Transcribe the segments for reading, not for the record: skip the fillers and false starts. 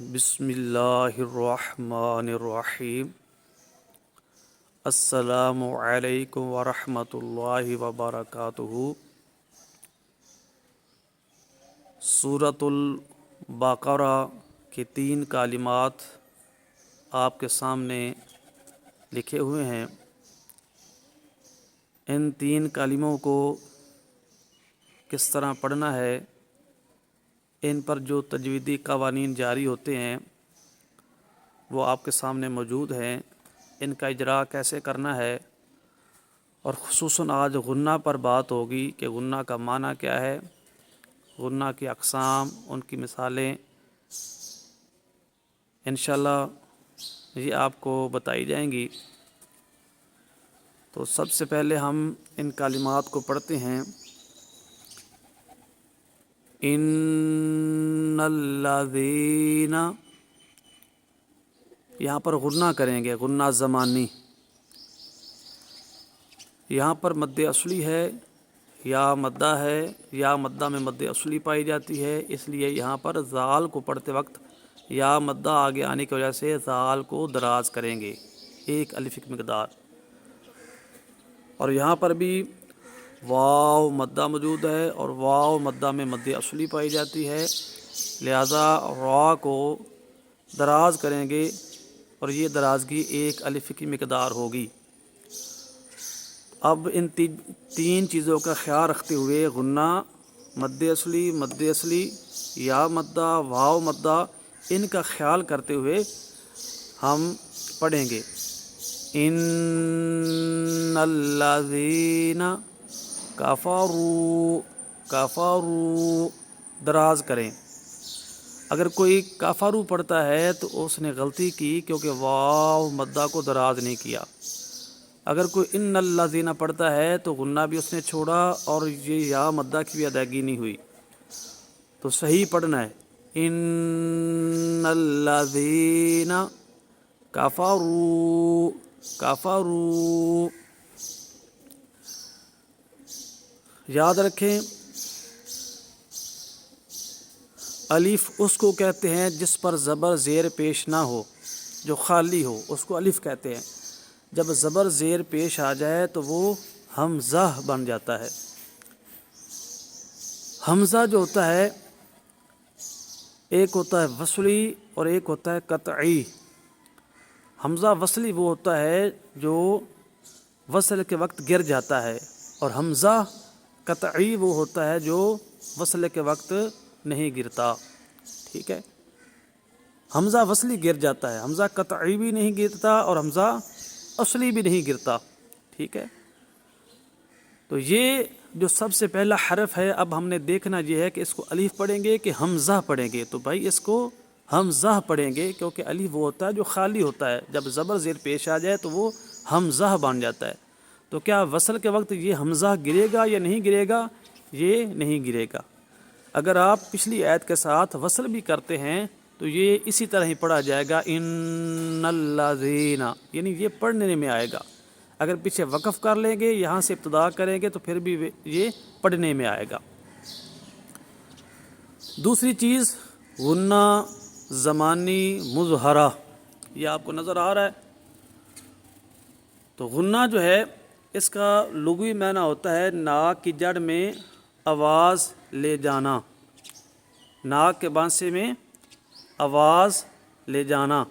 بسم اللہ الرحمن الرحیم۔ السلام علیکم ورحمۃ اللہ وبرکاتہ۔ سورۃ البقرہ کے 3 کلمات آپ کے سامنے لکھے ہوئے ہیں۔ ان 3 کلموں کو کس طرح پڑھنا ہے، ان پر جو تجویدی قوانین جاری ہوتے ہیں وہ آپ کے سامنے موجود ہیں۔ ان کا اجرا کیسے کرنا ہے، اور خصوصاً آج غنہ پر بات ہوگی کہ غنہ کا معنی کیا ہے، غنہ کی اقسام، ان کی مثالیں انشاءاللہ یہ آپ کو بتائی جائیں گی۔ تو سب سے پہلے ہم ان کلمات کو پڑھتے ہیں۔ ان الذین، یہاں پر غنہ کریں گے، غنہ زمانی۔ یہاں پر مد اصلی ہے، یا مدہ ہے، یا مدہ میں مد اصلی پائی جاتی ہے، اس لیے یہاں پر زال کو پڑھتے وقت یا مدہ آگے آنے کی وجہ سے زال کو دراز کریں گے، 1 الف کی مقدار۔ اور یہاں پر بھی واو مدہ موجود ہے، اور واو مدہ میں مد اصلی پائی جاتی ہے، لہذا را کو دراز کریں گے، اور یہ درازگی 1 الف کی مقدار ہوگی۔ اب ان 3 چیزوں کا خیال رکھتے ہوئے غنہ، مد اصلی، یا مدہ، واو مدہ، ان کا خیال کرتے ہوئے ہم پڑھیں گے۔ ان الذین کفروا، دراز کریں۔ اگر کوئی کفروا پڑھتا ہے تو اس نے غلطی کی، کیونکہ واو مدہ کو دراز نہیں کیا۔ اگر کوئی ان الذین پڑھتا ہے تو غنہ بھی اس نے چھوڑا، اور یہ یا مدہ کی بھی ادائیگی نہیں ہوئی۔ تو صحیح پڑھنا ہے ان الذین کفروا۔ یاد رکھیں، الف اس کو کہتے ہیں جس پر زبر زیر پیش نہ ہو، جو خالی ہو، اس کو الف کہتے ہیں۔ جب زبر زیر پیش آ جائے تو وہ حمزہ بن جاتا ہے۔ حمزہ جو ہوتا ہے، ایک ہوتا ہے وصلی اور ایک ہوتا ہے قطعی۔ حمزہ وصلی وہ ہوتا ہے جو وصل کے وقت گر جاتا ہے، اور حمزہ قطعی وہ ہوتا ہے جو وصل کے وقت نہیں گرتا۔ ٹھیک ہے، حمزہ وصلی گر جاتا ہے، حمزہ قطعی بھی نہیں گرتا، اور حمزہ اصلی بھی نہیں گرتا۔ ٹھیک ہے، تو یہ جو سب سے پہلا حرف ہے، اب ہم نے دیکھنا یہ ہے کہ اس کو الف پڑھیں گے کہ حمزہ پڑھیں گے۔ تو بھائی اس کو حمزہ پڑھیں گے، کیونکہ الف وہ ہوتا ہے جو خالی ہوتا ہے، جب زبر زیر پیش آ جائے تو وہ حمزہ بن جاتا ہے۔ تو کیا وصل کے وقت یہ حمزہ گرے گا یا نہیں گرے گا؟ یہ نہیں گرے گا۔ اگر آپ پچھلی آیت کے ساتھ وصل بھی کرتے ہیں تو یہ اسی طرح ہی پڑھا جائے گا، ان الذین، یعنی یہ پڑھنے میں آئے گا۔ اگر پیچھے وقف کر لیں گے، یہاں سے ابتدا کریں گے، تو پھر بھی یہ پڑھنے میں آئے گا۔ دوسری چیز، غنہ زمانی مظہرہ، یہ آپ کو نظر آ رہا ہے۔ تو غنہ جو ہے، اس کا لغوی معنی ہوتا ہے ناک کی جڑ میں آواز لے جانا، ناک کے بانسے میں آواز لے جانا،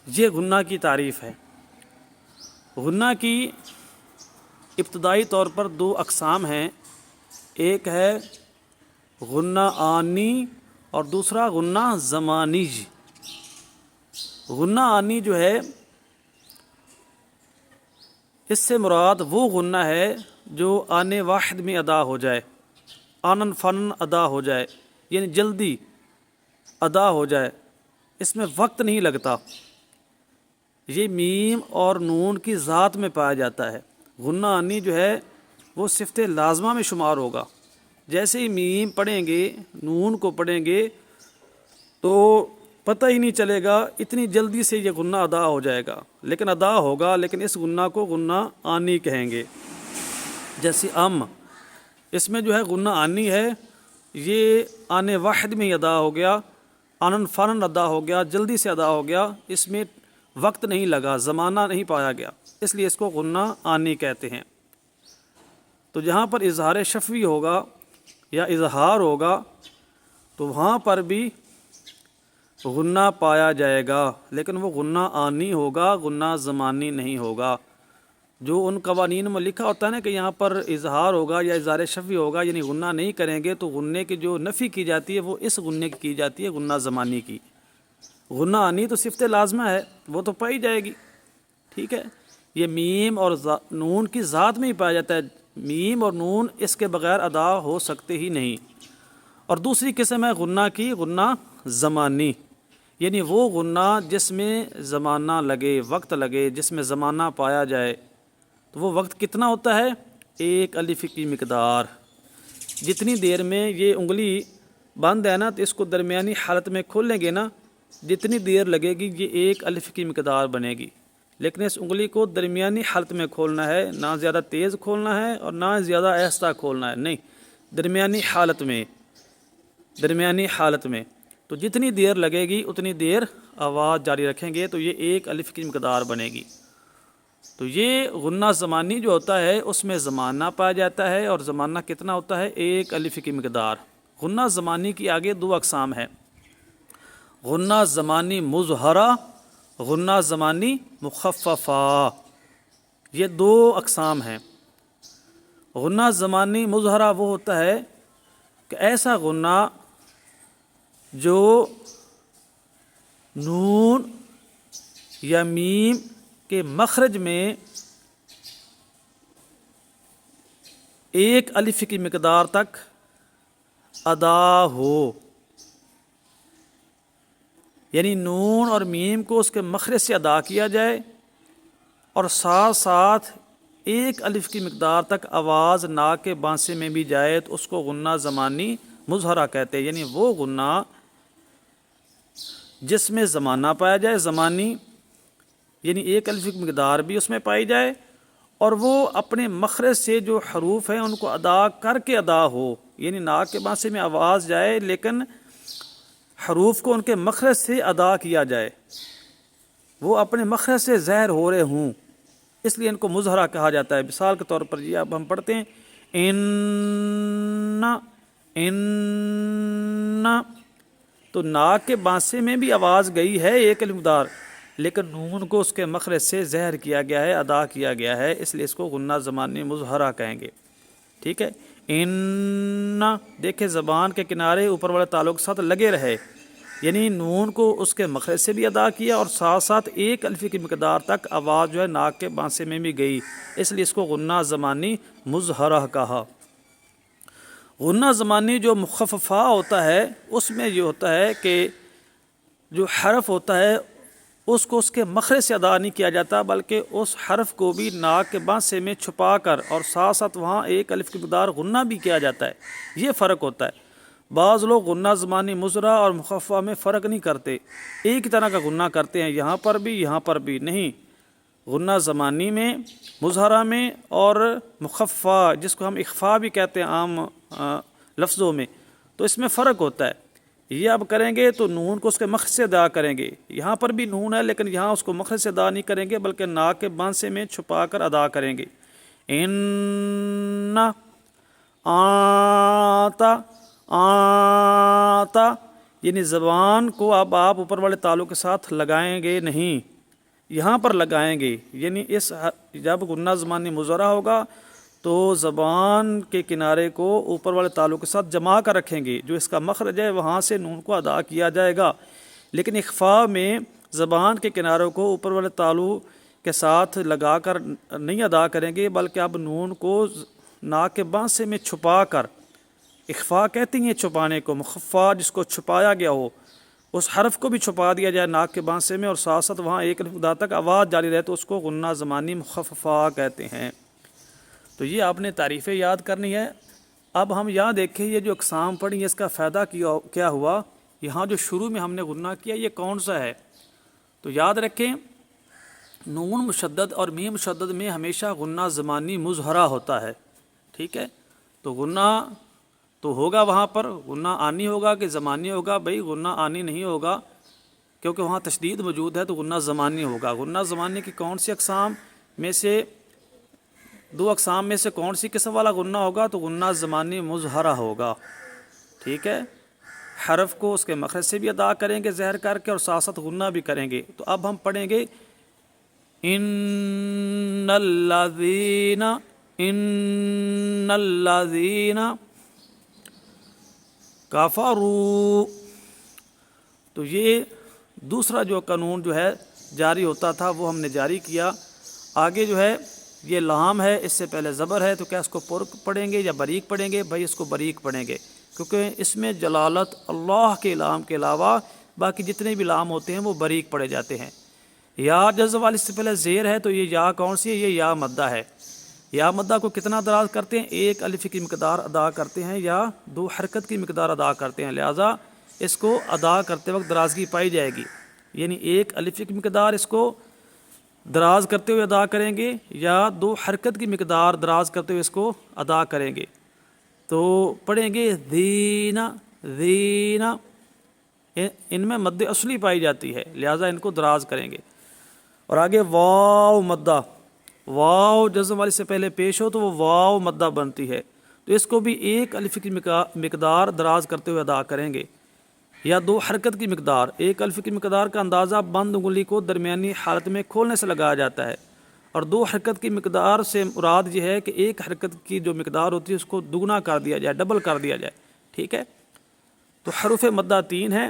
یہ غنہ کی تعریف ہے۔ غنہ کی ابتدائی طور پر 2 اقسام ہیں، ایک ہے غنہ آنی اور دوسرا غنہ زمانی۔ غنہ آنی جو ہے، اس سے مراد وہ غنہ ہے جو آنے واحد میں ادا ہو جائے، آنن فنن ادا ہو جائے، یعنی جلدی ادا ہو جائے، اس میں وقت نہیں لگتا۔ یہ میم اور نون کی ذات میں پایا جاتا ہے۔ غنہ آنی جو ہے وہ صفت لازمہ میں شمار ہوگا۔ جیسے ہی میم پڑھیں گے، نون کو پڑھیں گے، تو پتہ ہی نہیں چلے گا، اتنی جلدی سے یہ غنہ ادا ہو جائے گا، لیکن ادا ہوگا، لیکن اس غنہ کو غنہ آنی کہیں گے۔ جیسے اس میں جو ہے غنہ آنی ہے، یہ آنے واحد میں ہی ادا ہو گیا، آنن فانن ادا ہو گیا، جلدی سے ادا ہو گیا، اس میں وقت نہیں لگا، زمانہ نہیں پایا گیا، اس لیے اس کو غنہ آنی کہتے ہیں۔ تو جہاں پر اظہار شفوی ہوگا یا اظہار ہوگا تو وہاں پر بھی غنہ پایا جائے گا، لیکن وہ غنہ آنی ہوگا، غنہ زمانی نہیں ہوگا۔ جو ان قوانین میں لکھا ہوتا ہے نا کہ یہاں پر اظہار ہوگا یا اظہار شفوی ہوگا یعنی غنہ نہیں کریں گے، تو غنے کی جو نفی کی جاتی ہے وہ اس غنے کی جاتی ہے، غنہ زمانی کی۔ غنہ آنی تو صفت لازمہ ہے، وہ تو پائی جائے گی، ٹھیک ہے۔ یہ میم اور نون کی ذات میں ہی پایا جاتا ہے، میم اور نون اس کے بغیر ادا ہو سکتے ہی نہیں۔ اور دوسری قسم ہے غنہ کی، غنہ زمانی، یعنی وہ غنہ جس میں زمانہ لگے، وقت لگے، جس میں زمانہ پایا جائے۔ تو وہ وقت کتنا ہوتا ہے؟ ایک الف کی مقدار۔ جتنی دیر میں یہ انگلی بند ہے نا تو اس کو درمیانی حالت میں کھولیں گے نا، جتنی دیر لگے گی یہ ایک الف کی مقدار بنے گی، لیکن اس انگلی کو درمیانی حالت میں کھولنا ہے، نہ زیادہ تیز کھولنا ہے اور نہ زیادہ آہستہ کھولنا ہے، نہیں، درمیانی حالت میں، درمیانی حالت میں۔ تو جتنی دیر لگے گی اتنی دیر آواز جاری رکھیں گے تو یہ ایک الف کی مقدار بنے گی۔ تو یہ غنہ زمانی جو ہوتا ہے اس میں زمانہ پایا جاتا ہے، اور زمانہ کتنا ہوتا ہے؟ ایک الف کی مقدار۔ غنہ زمانی کی آگے دو اقسام ہے، غنہ زمانی مظہرہ، غنہ زمانی مخففہ، یہ دو اقسام ہیں۔ غنہ زمانی مظہرہ وہ ہوتا ہے کہ ایسا غنہ جو نون یا میم کے مخرج میں ایک الف کی مقدار تک ادا ہو، یعنی نون اور میم کو اس کے مخرج سے ادا کیا جائے اور ساتھ ساتھ ایک الف کی مقدار تک آواز ناک کے بانسے میں بھی جائے تو اس کو غنہ زمانی مظہرہ کہتے ہیں، یعنی وہ غنہ جس میں زمانہ پایا جائے، زمانی یعنی ایک الف کی مقدار بھی اس میں پائی جائے، اور وہ اپنے مخرج سے جو حروف ہیں ان کو ادا کر کے ادا ہو، یعنی ناک کے بانسے میں آواز جائے لیکن حروف کو ان کے مخرج سے ادا کیا جائے، وہ اپنے مخرج سے ظاہر ہو رہے ہوں، اس لیے ان کو مظہرہ کہا جاتا ہے۔ مثال کے طور پر یہ اب ہم پڑھتے ہیں ان، تو ناک کے بانسے میں بھی آواز گئی ہے ایک الف مقدار، لیکن نون کو اس کے مخرج سے ظاہر کیا گیا ہے، ادا کیا گیا ہے، اس لیے اس کو غنہ زمانی مظہرہ کہیں گے، ٹھیک ہے۔ ان، دیکھیں زبان کے کنارے اوپر والے تعلق کے ساتھ لگے رہے، یعنی نون کو اس کے مخرج سے بھی ادا کیا اور ساتھ ساتھ ایک الف کی مقدار تک آواز جو ہے ناک کے بانسے میں بھی گئی، اس لیے اس کو غنہ زمانی مظہرہ کہا۔ غنہ زمانی جو مخففہ ہوتا ہے اس میں یہ ہوتا ہے کہ جو حرف ہوتا ہے اس کو اس کے مخرج سے ادا نہیں کیا جاتا، بلکہ اس حرف کو بھی ناک کے بانسے میں چھپا کر اور ساتھ ساتھ وہاں ایک الف کی مقدار غنہ بھی کیا جاتا ہے، یہ فرق ہوتا ہے۔ بعض لوگ غنہ زمانی مظہرہ اور مخففہ میں فرق نہیں کرتے، ایک ہی طرح کا غنہ کرتے ہیں، یہاں پر بھی یہاں پر بھی نہیں، غنہ زمانی میں، مظہرہ میں اور مخففہ جس کو ہم اخفاء بھی کہتے ہیں عام لفظوں میں، تو اس میں فرق ہوتا ہے۔ یہ اب کریں گے تو نون کو اس کے مخرج سے ادا کریں گے، یہاں پر بھی نون ہے لیکن یہاں اس کو مخرج سے ادا نہیں کریں گے بلکہ ناک کے بانسے میں چھپا کر ادا کریں گے۔ ان، آتا، آتا، یعنی زبان کو اب آپ اوپر والے تالوں کے ساتھ لگائیں گے نہیں، یہاں پر لگائیں گے، یعنی اس جب غنہ زمانی مظہرہ ہوگا تو زبان کے کنارے کو اوپر والے تالوں کے ساتھ جما کر رکھیں گے، جو اس کا مخرج ہے وہاں سے نون کو ادا کیا جائے گا، لیکن اخفاء میں زبان کے کناروں کو اوپر والے تالوں کے ساتھ لگا کر نہیں ادا کریں گے بلکہ اب نون کو ناک کے بانسے میں چھپا کر، اخفاء کہتی ہیں چھپانے کو، مخفف جس کو چھپایا گیا ہو اس حرف کو بھی چھپا دیا جائے ناک کے بانسے میں اور ساتھ ساتھ وہاں ایک الف مقدار تک آواز جاری رہے تو اس کو غنہ زمانی مخففہ کہتے ہیں۔ تو یہ آپ نے تعریفیں یاد کرنی ہے۔ اب ہم یہاں دیکھیں یہ جو اقسام پڑھی اس کا فائدہ کیا ہوا، یہاں جو شروع میں ہم نے غنہ کیا یہ کون سا ہے؟ تو یاد رکھیں نون مشدد اور میم مشدد میں ہمیشہ غنہ زمانی مظہرہ ہوتا ہے، ٹھیک ہے۔ تو غنہ تو ہوگا وہاں پر غنہ آنی ہوگا کہ زمانی ہوگا؟ بھائی غنہ آنی نہیں ہوگا، کیونکہ وہاں تشدید موجود ہے، تو غنہ زمانی ہوگا۔ غنہ زمانی کی کون سی اقسام میں سے، دو اقسام میں سے کون سی قسم والا غنہ ہوگا؟ تو غنہ زمانی مظہرہ ہوگا، ٹھیک ہے۔ حرف کو اس کے مخرج سے بھی ادا کریں گے زہر کر کے، اور ساتھ ساتھ غنہ بھی کریں گے۔ تو اب ہم پڑھیں گے ان الذین کفروا، تو یہ دوسرا جو قانون جو ہے جاری ہوتا تھا وہ ہم نے جاری کیا۔ آگے جو ہے یہ لام ہے، اس سے پہلے زبر ہے، تو کیا اس کو پر پڑھیں گے یا بریک پڑھیں گے؟ بھائی اس کو بریک پڑھیں گے، کیونکہ اس میں جلالت اللہ کے لام کے علاوہ باقی جتنے بھی لام ہوتے ہیں وہ بریک پڑھے جاتے ہیں۔ یا جزم والی سے پہلے زیر ہے، تو یہ یا کون سی ہے؟ یہ یا مدہ ہے۔ یا مدہ کو کتنا دراز کرتے ہیں؟ ایک الف کی مقدار ادا کرتے ہیں یا دو حرکت کی مقدار ادا کرتے ہیں، لہذا اس کو ادا کرتے وقت درازگی پائی جائے گی، یعنی ایک الف کی مقدار اس کو دراز کرتے ہوئے ادا کریں گے یا دو حرکت کی مقدار دراز کرتے ہوئے اس کو ادا کریں گے۔ تو پڑھیں گے دینا دینا، ان میں مد اصلی پائی جاتی ہے، لہذا ان کو دراز کریں گے۔ اور آگے واو مدہ، واو جزم والی سے پہلے پیش ہو تو وہ واو مدہ بنتی ہے، تو اس کو بھی ایک الف کی مقدار دراز کرتے ہوئے ادا کریں گے یا دو حرکت کی مقدار۔ ایک الف کی مقدار کا اندازہ بند انگلی کو درمیانی حالت میں کھولنے سے لگایا جاتا ہے، اور دو حرکت کی مقدار سے مراد یہ ہے کہ ایک حرکت کی جو مقدار ہوتی ہے اس کو دگنا کر دیا جائے، ڈبل کر دیا جائے، ٹھیک ہے۔ تو حروف مدہ تین ہیں،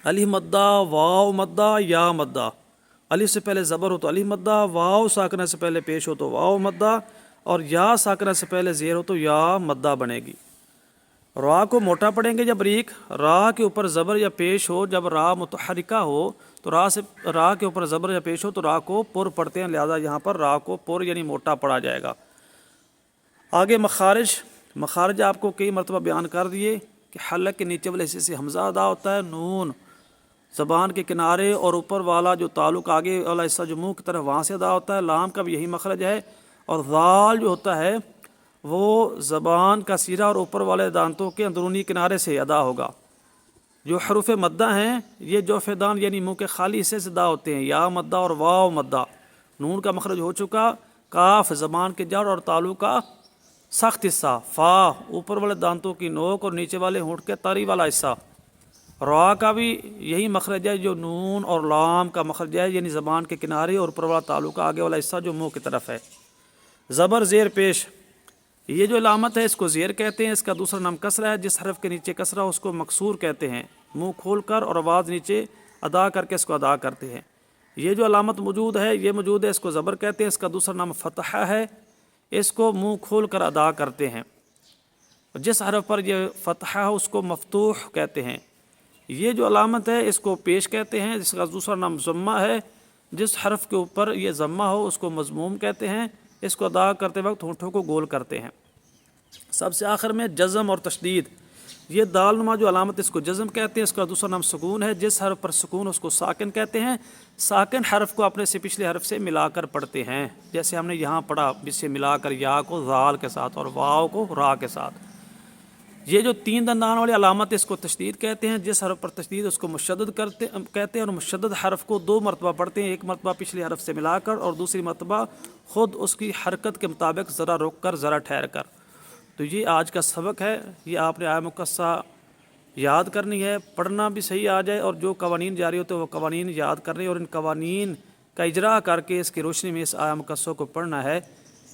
الف مدہ، واو مدہ، یا مدہ۔ الف سے پہلے زبر ہو تو الف مدہ، واو ساکنہ سے پہلے پیش ہو تو واو مدہ، اور یا ساکنہ سے پہلے زیر ہو تو یا مدہ بنے گی۔ را کو موٹا پڑھیں گے یا بریک؟ را کے اوپر زبر یا پیش ہو، جب را متحرکہ ہو تو را کے اوپر زبر یا پیش ہو تو را کو پر پڑھتے ہیں، لہذا یہاں پر را کو پر یعنی موٹا پڑھا جائے گا۔ آگے مخارج، مخارج آپ کو کئی مرتبہ بیان کر دیے کہ حلق کے نیچے والے حصے سے حمزہ ادا ہوتا ہے، نون زبان کے کنارے اور اوپر والا جو تعلق آگے والا حصہ جو منہ کی طرف وہاں سے ادا ہوتا ہے، لام کا بھی یہی مخرج ہے، اور ذال جو ہوتا ہے وہ زبان کا سیرا اور اوپر والے دانتوں کے اندرونی کنارے سے ادا ہوگا۔ جو حروف مدہ ہیں یہ جوف دان یعنی منہ کے خالی حصے سے ادا ہوتے ہیں، یا مدہ اور واو مدہ۔ نون کا مخرج ہو چکا، کاف زبان کے جڑ اور تعلق کا سخت حصہ، فا اوپر والے دانتوں کی نوک اور نیچے والے ہونٹ کے طری والا حصہ، را کا بھی یہی مخرج ہے جو نون اور لام کا مخرج ہے، یعنی زبان کے کنارے اور اوپر والا تعلق کا آگے والا حصہ جو منہ کی طرف ہے۔ زبر زیر پیش، یہ جو علامت ہے اس کو زیر کہتے ہیں، اس کا دوسرا نام کسرہ ہے، جس حرف کے نیچے کسرہ اس کو مکسور کہتے ہیں، منہ کھول کر اور آواز نیچے ادا کر کے اس کو ادا کرتے ہیں۔ یہ جو علامت موجود ہے یہ موجود ہے، اس کو زبر کہتے ہیں، اس کا دوسرا نام فتحہ ہے، اس کو منہ کھول کر ادا کرتے ہیں۔ جس حرف پر یہ فتحہ ہے اس کو مفتوح کہتے ہیں۔ یہ جو علامت ہے اس کو پیش کہتے ہیں، جس کا دوسرا نام ضمہ ہے، جس حرف کے اوپر یہ ضمہ ہو اس کو مضموم کہتے ہیں، اس کو ادا کرتے وقت ہونٹوں کو گول کرتے ہیں۔ سب سے آخر میں جزم اور تشدید، یہ دال نما جو علامت اس کو جزم کہتے ہیں، اس کا دوسرا نام سکون ہے، جس حرف پر سکون اس کو ساکن کہتے ہیں۔ ساکن حرف کو اپنے سے پچھلے حرف سے ملا کر پڑھتے ہیں، جیسے ہم نے یہاں پڑھا، جس سے ملا کر یا کو ذال کے ساتھ اور واو کو را کے ساتھ۔ یہ جو تین دندان والی علامت اس کو تشدید کہتے ہیں، جس حرف پر تشدید اس کو مشدد کہتے ہیں، اور مشدد حرف کو دو مرتبہ پڑھتے ہیں، ایک مرتبہ پچھلے حرف سے ملا کر اور دوسری مرتبہ خود اس کی حرکت کے مطابق ذرا رک کر ذرا ٹھہر کر۔ تو یہ آج کا سبق ہے، یہ آپ نے آیہ مقصہ یاد کرنی ہے، پڑھنا بھی صحیح آ جائے، اور جو قوانین جاری ہوتے ہیں وہ قوانین یاد کرنے اور ان قوانین کا اجرا کر کے اس کی روشنی میں اس آیہ مقصہ کو پڑھنا ہے۔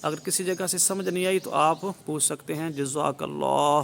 اگر کسی جگہ سے سمجھ نہیں آئی تو آپ پوچھ سکتے ہیں۔ جزاک اللہ۔